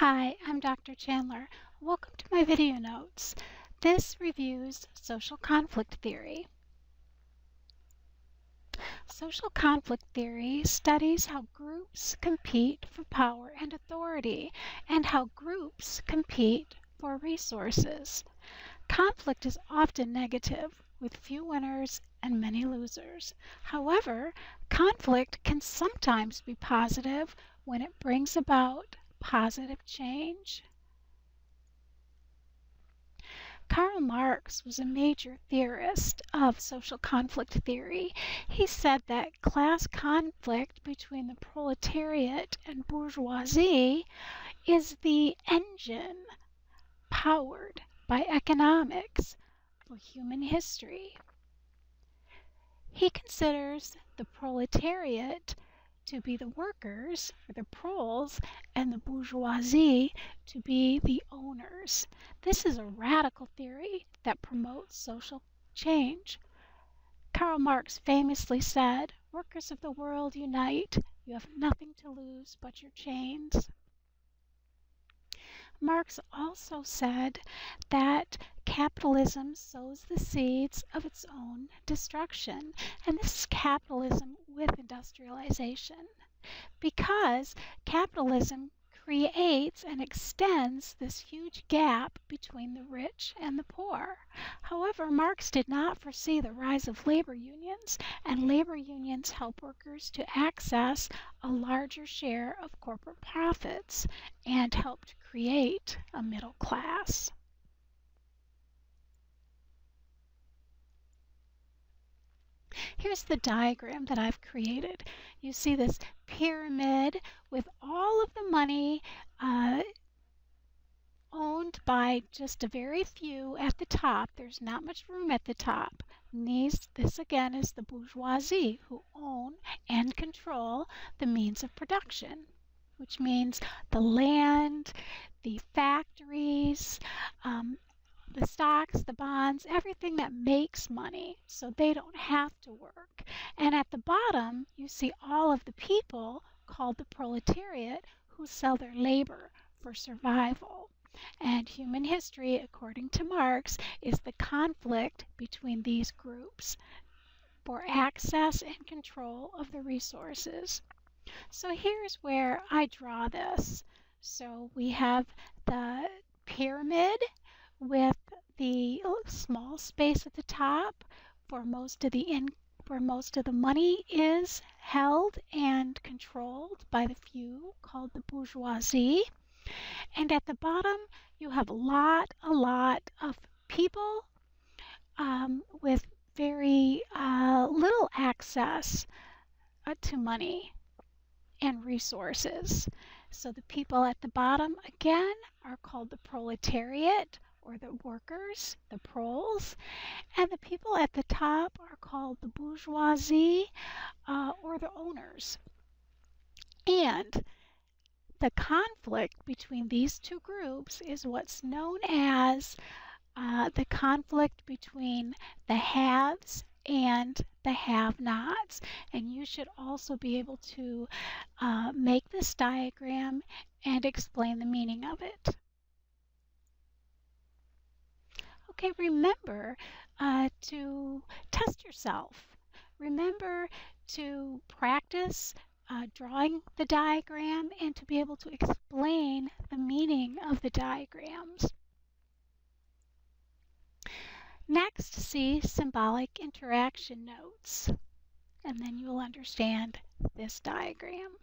Hi, I'm Dr. Chandler. Welcome to my video notes. This reviews social conflict theory. Social conflict theory studies how groups compete for power and authority, and how groups compete for resources. Conflict is often negative, with few winners and many losers. However, conflict can sometimes be positive when it brings about positive change. Karl Marx was a major theorist of social conflict theory. He said that class conflict between the proletariat and bourgeoisie is the engine powered by economics for human history. He considers the proletariat to be the workers, or the proles, and the bourgeoisie to be the owners. This is a radical theory that promotes social change. Karl Marx famously said, "Workers of the world, unite. You have nothing to lose but your chains." Marx also said that capitalism sows the seeds of its own destruction, and this is capitalism with industrialization, because capitalism creates and extends this huge gap between the rich and the poor. However, Marx did not foresee the rise of labor unions, and labor unions help workers to access a larger share of corporate profits and helped create a middle class. Here's the diagram that I've created. You see this pyramid with all of the money owned by just a very few at the top. There's not much room at the top. This again is the bourgeoisie, who own and control the means of production, which means the land, the factories, the stocks, the bonds, everything that makes money, so they don't have to work. And at the bottom, you see all of the people called the proletariat who sell their labor for survival. And human history, according to Marx, is the conflict between these groups for access and control of the resources. So here's where I draw this. So we have the pyramid with the small space at the top where most of the money is held and controlled by the few, called the bourgeoisie. And at the bottom, you have a lot of people with very little access to money and resources. So the people at the bottom, again, are called the proletariat, or the workers, the proles, and the people at the top are called the bourgeoisie, or the owners. And the conflict between these two groups is what's known as the conflict between the haves and the have-nots. And you should also be able to make this diagram and explain the meaning of it. Okay, remember to test yourself. Remember to practice drawing the diagram and to be able to explain the meaning of the diagrams. Next, see symbolic interaction notes, and then you'll understand this diagram.